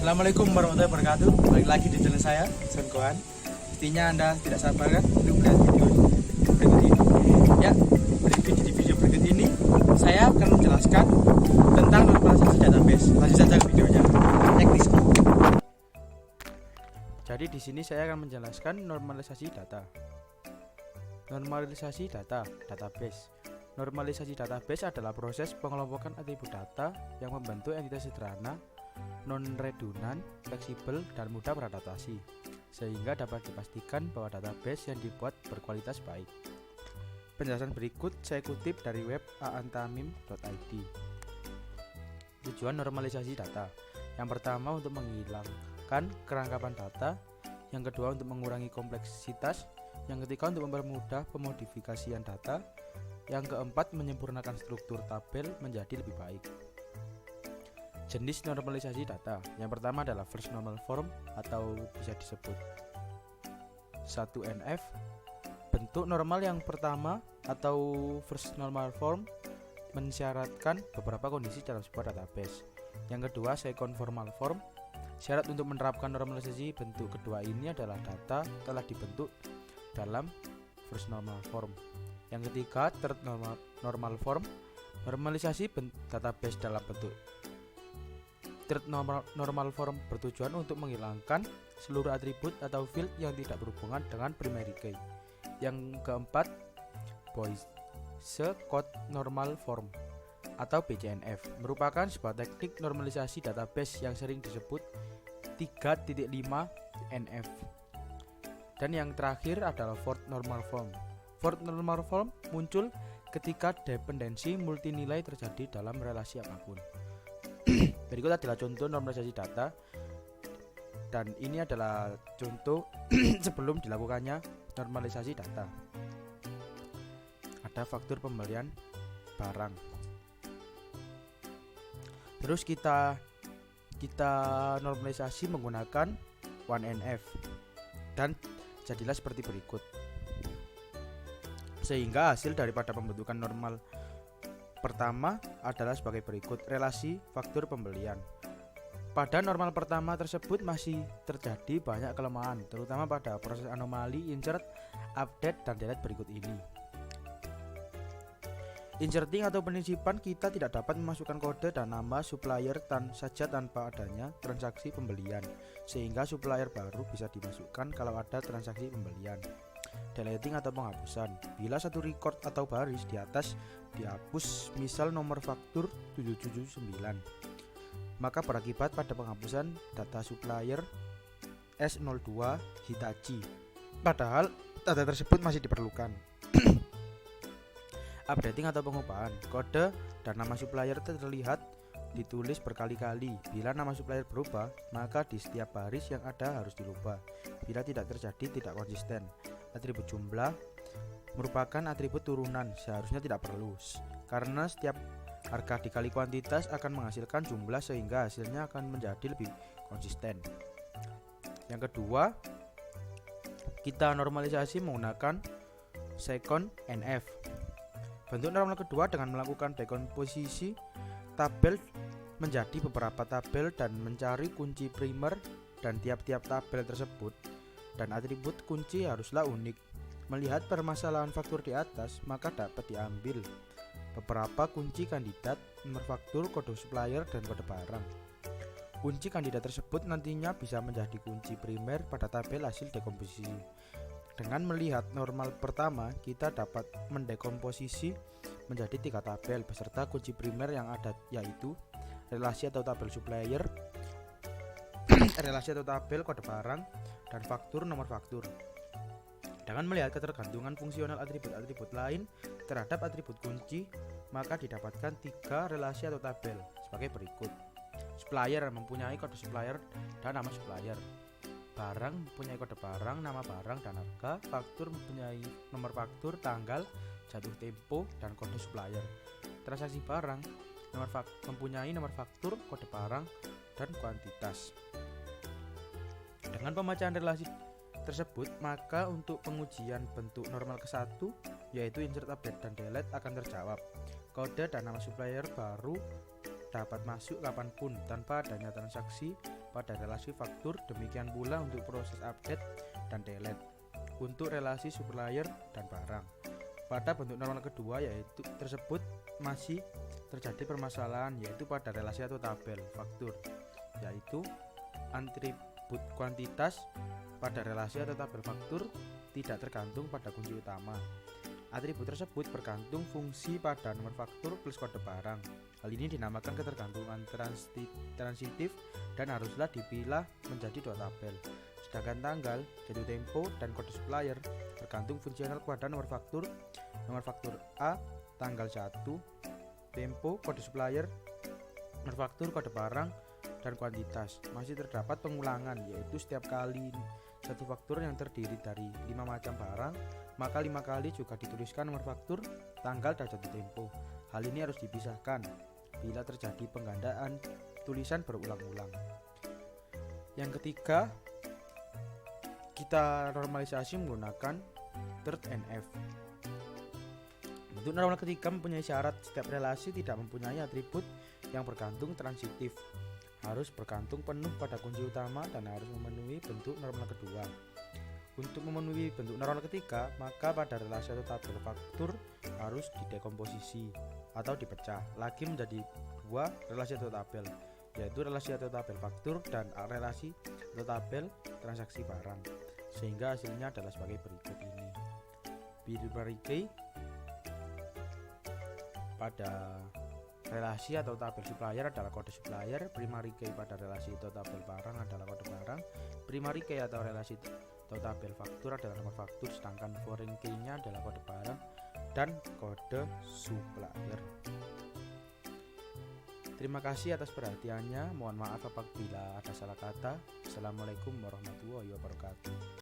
Assalamualaikum warahmatullahi wabarakatuh. Balik lagi di channel saya, Son Kohan. Pastinya Anda tidak sabar kan untuk melihat video berikut ini. Ya, di video berikut ini saya akan menjelaskan tentang normalisasi database. Lanjut saja ke videonya. Teknis. Jadi di sini saya akan menjelaskan normalisasi data. Normalisasi data, database. Normalisasi database adalah proses pengelompokan atribut data yang membentuk entitas sederhana, non-redundan, fleksibel, dan mudah beradaptasi, sehingga dapat dipastikan bahwa database yang dibuat berkualitas baik. Penjelasan berikut saya kutip dari web aantamim.id. Tujuan normalisasi data: yang pertama untuk menghilangkan kerangkapan data, yang kedua untuk mengurangi kompleksitas, yang ketiga untuk mempermudah pemodifikasian data, yang keempat menyempurnakan struktur tabel menjadi lebih baik. Jenis normalisasi data. Yang pertama adalah first normal form atau bisa disebut 1NF. Bentuk normal yang pertama atau first normal form mensyaratkan beberapa kondisi dalam sebuah database. Yang kedua second formal form. Syarat untuk menerapkan normalisasi bentuk kedua ini adalah data telah dibentuk dalam first normal form. Yang ketiga third normal form. Normalisasi database dalam bentuk third normal form bertujuan untuk menghilangkan seluruh atribut atau field yang tidak berhubungan dengan primary key. Yang keempat Boyce Code Normal Form atau BCNF merupakan sebuah teknik normalisasi database yang sering disebut 3.5 NF. Dan yang terakhir adalah fourth normal form. Fourth normal form muncul ketika dependensi multinilai terjadi dalam relasi apapun. Berikut adalah contoh normalisasi data, dan ini adalah contoh sebelum dilakukannya normalisasi data. Ada faktur pembelian barang. Terus kita normalisasi menggunakan 1NF dan jadilah seperti berikut. Sehingga hasil daripada pembentukan normal pertama adalah sebagai berikut: relasi faktur pembelian. Pada normal pertama tersebut masih terjadi banyak kelemahan, terutama pada proses anomali, insert, update, dan delete berikut ini. Inserting atau penisipan, kita tidak dapat memasukkan kode dan nama supplier saja tanpa adanya transaksi pembelian, sehingga supplier baru bisa dimasukkan kalau ada transaksi pembelian. Deleting atau penghapusan, bila satu record atau baris di atas dihapus, misal nomor faktur 779, maka berakibat pada penghapusan data supplier S02 Hitachi, padahal data tersebut masih diperlukan. Updating atau pengubahan, kode dan nama supplier terlihat ditulis berkali-kali. Bila nama supplier berubah, maka di setiap baris yang ada harus dirubah. Bila tidak terjadi, tidak konsisten. Atribut jumlah merupakan atribut turunan, seharusnya tidak perlu, karena setiap harga dikali kuantitas akan menghasilkan jumlah, sehingga hasilnya akan menjadi lebih konsisten. Yang kedua, kita normalisasi menggunakan second NF. Bentuk normal kedua dengan melakukan dekomposisi tabel menjadi beberapa tabel dan mencari kunci primer, dan tiap-tiap tabel tersebut dan atribut kunci haruslah unik. Melihat permasalahan faktur di atas, maka dapat diambil beberapa kunci kandidat, nomor faktur, kode supplier, dan kode barang. Kunci kandidat tersebut nantinya bisa menjadi kunci primer pada tabel hasil dekomposisi. Dengan melihat normal pertama, kita dapat mendekomposisi menjadi 3 tabel beserta kunci primer yang ada, yaitu relasi atau tabel supplier, relasi atau tabel kode barang, dan faktur nomor faktur. Dengan melihat ketergantungan fungsional atribut-atribut lain terhadap atribut kunci, maka didapatkan 3 relasi atau tabel sebagai berikut. Supplier mempunyai kode supplier dan nama supplier. Barang mempunyai kode barang, nama barang, dan harga. Faktur mempunyai nomor faktur, tanggal, jatuh tempo, dan kode supplier. Transaksi barang mempunyai nomor faktur, kode barang, dan kuantitas. Dengan pemecahan relasi tersebut, maka untuk pengujian bentuk normal ke-1, yaitu insert, update, dan delete akan terjawab. Kode dan nama supplier baru dapat masuk kapanpun tanpa adanya transaksi pada relasi faktur, demikian pula untuk proses update dan delete untuk relasi supplier dan barang. Pada bentuk normal kedua yaitu tersebut masih terjadi permasalahan yaitu pada relasi atau tabel faktur, yaitu atribut kuantitas pada relasi atau tabel faktur tidak tergantung pada kunci utama. Atribut tersebut bergantung fungsi pada nomor faktur plus kode barang. Hal ini dinamakan ketergantungan transitif dan haruslah dipilah menjadi dua tabel. Sedangkan tanggal, jatuh tempo, dan kode supplier bergantung fungsional pada nomor faktur A, tanggal 1, tempo, kode supplier, nomor faktur, kode barang, dan kuantitas. Masih terdapat pengulangan, yaitu setiap kali satu faktur yang terdiri dari 5 macam barang, maka 5 kali juga dituliskan nomor faktur, tanggal, dan jatuh tempo. Hal ini harus dipisahkan bila terjadi penggandaan tulisan berulang-ulang. Yang ketiga, kita normalisasi menggunakan third NF. Bentuk normal ketiga mempunyai syarat setiap relasi tidak mempunyai atribut yang bergantung transitif, harus bergantung penuh pada kunci utama dan harus memenuhi bentuk normal kedua. Untuk memenuhi bentuk normal ketiga, maka pada relasi atau tabel faktur harus didekomposisi atau dipecah lagi menjadi dua relasi atau tabel, yaitu relasi atau tabel faktur dan relasi atau tabel transaksi barang, sehingga hasilnya adalah sebagai berikut ini. Primary key pada relasi atau tabel supplier adalah kode supplier, primary key pada relasi atau tabel barang adalah kode barang, primary key atau relasi atau tabel faktur adalah nomor faktur, sedangkan foreign key-nya adalah kode barang dan kode supplier. Terima kasih atas perhatiannya. Mohon maaf apabila ada salah kata. Assalamualaikum warahmatullahi wabarakatuh.